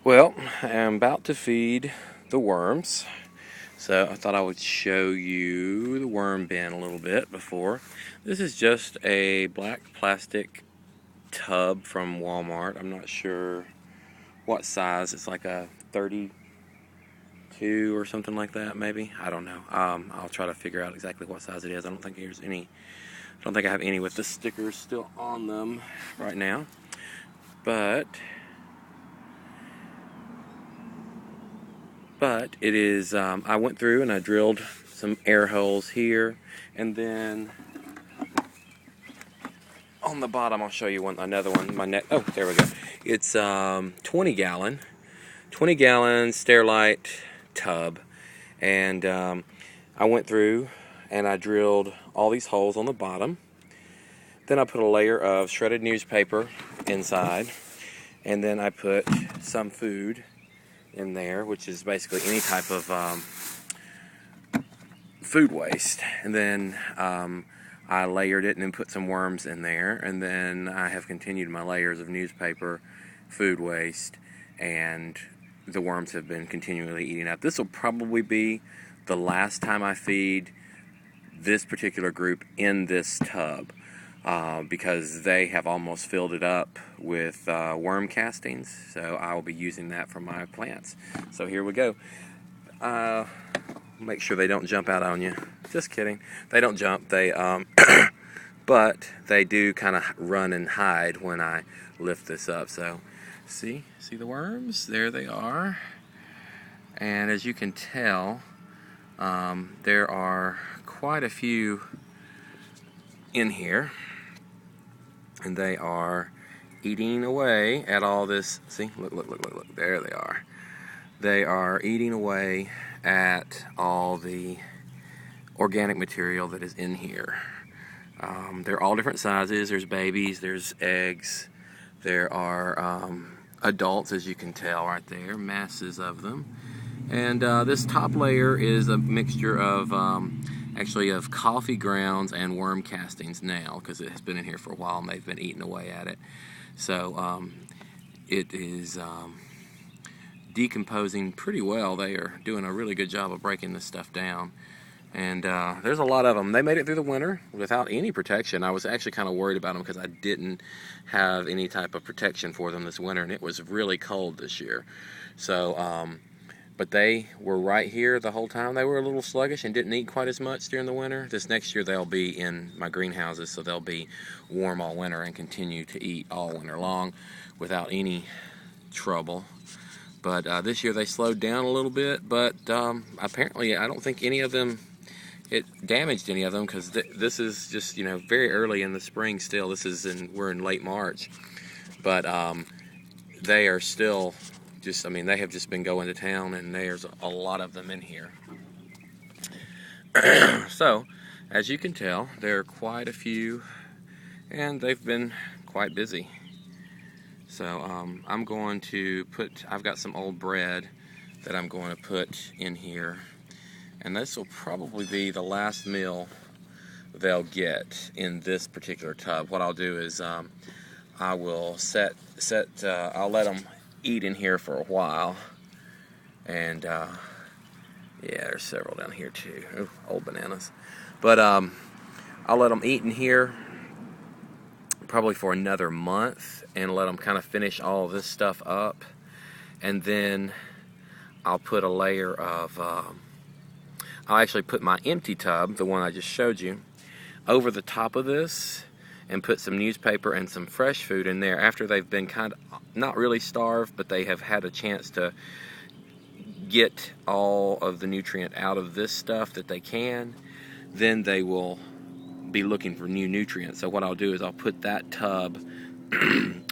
Well, I'm about to feed the worms, so I thought I would show you the worm bin a little bit before. This is just a black plastic tub from Walmart. I'm not sure what size. It's like a 32 or something like that, maybe. I don't know. I'll try to figure out exactly what size it is. I don't think there's any. I don't think I have any with the stickers still on them right now, but it is, I went through and I drilled some air holes here, and then on the bottom I'll show you another one. Oh, there we go. It's 20 gallon Sterilite tub, and I went through and I drilled all these holes on the bottom. Then I put a layer of shredded newspaper inside, and then I put some food in there, which is basically any type of food waste. And then I layered it and then put some worms in there, and then I have continued my layers of newspaper, food waste, and the worms have been continually eating up. This will probably be the last time I feed this particular group in this tub, because they have almost filled it up with worm castings, so I will be using that for my plants. So here we go. Make sure they don't jump out on you. Just kidding. They don't jump. They but they do kind of run and hide when I lift this up. So see the worms? There they are. And as you can tell, there are quite a few in here, and they are eating away at all this. See, look, there they are. They are eating away at all the organic material that is in here. They're all different sizes. There's babies, there's eggs, there are adults, as you can tell right there, masses of them. And this top layer is a mixture of actually of coffee grounds and worm castings now, because it has been in here for a while and they've been eating away at it. So it is decomposing pretty well. They are doing a really good job of breaking this stuff down. And there's a lot of them. They made it through the winter without any protection. I was actually kind of worried about them because I didn't have any type of protection for them this winter, and it was really cold this year. So but they were right here the whole time. They were a little sluggish and didn't eat quite as much during the winter. This next year they'll be in my greenhouses, so they'll be warm all winter and continue to eat all winter long without any trouble. But this year they slowed down a little bit, but apparently I don't think any of them, it damaged any of them, because this is just, very early in the spring still. We're in late March. But they are still they have just been going to town, and there's a lot of them in here. So, as you can tell, there are quite a few, and they've been quite busy. So I'm going to I've got some old bread that I'm going to put in here, and this will probably be the last meal they'll get in this particular tub. What I'll do is I will I'll let them eat in here for a while, and yeah, there's several down here too. Ooh, old bananas. But I'll let them eat in here probably for another month and let them kind of finish all of this stuff up, and then I'll put a layer of I'll actually put my empty tub, the one I just showed you, over the top of this, and put some newspaper and some fresh food in there after they've been kind of not really starved, but they have had a chance to get all of the nutrient out of this stuff that they can. Then they will be looking for new nutrients. So what I'll do is I'll put that tub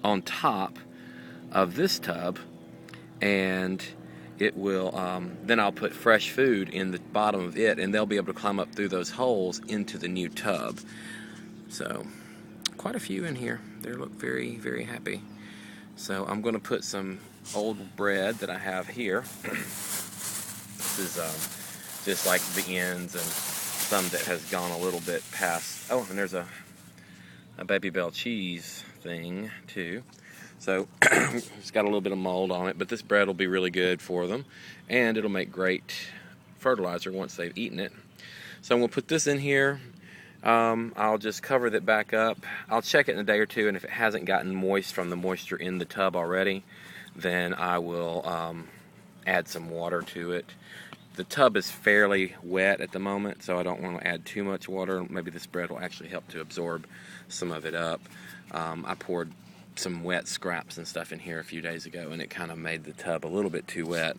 on top of this tub, and it will then I'll put fresh food in the bottom of it, and they'll be able to climb up through those holes into the new tub. So quite a few in here. They look very, very happy. So I'm going to put some old bread that I have here. This is just like the ends, and some that has gone a little bit past. Oh, and there's a Baby Bell cheese thing too. So it's got a little bit of mold on it, but this bread will be really good for them, and it'll make great fertilizer once they've eaten it. So I'm going to put this in here. I'll just cover that back up. I'll check it in a day or two, and if it hasn't gotten moist from the moisture in the tub already, then I will add some water to it. The tub is fairly wet at the moment, so I don't want to add too much water. Maybe this bread will actually help to absorb some of it up. I poured some wet scraps and stuff in here a few days ago, and it kind of made the tub a little bit too wet.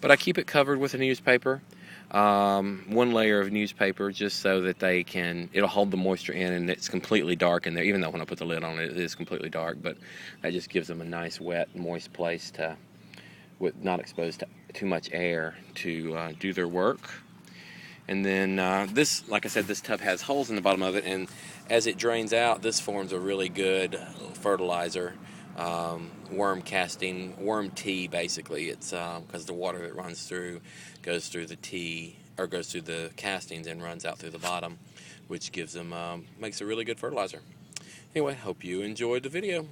But I keep it covered with a newspaper, one layer of newspaper, just so that it'll hold the moisture in, and it's completely dark in there. Even though when I put the lid on it, it is completely dark, but that just gives them a nice wet, moist place with not exposed to too much air to do their work. And then this, like I said, this tub has holes in the bottom of it, and as it drains out, this forms a really good fertilizer, worm tea basically. It's because the water that runs through goes through the tea, or goes through the castings and runs out through the bottom, which gives them makes a really good fertilizer. Anyway, hope you enjoyed the video.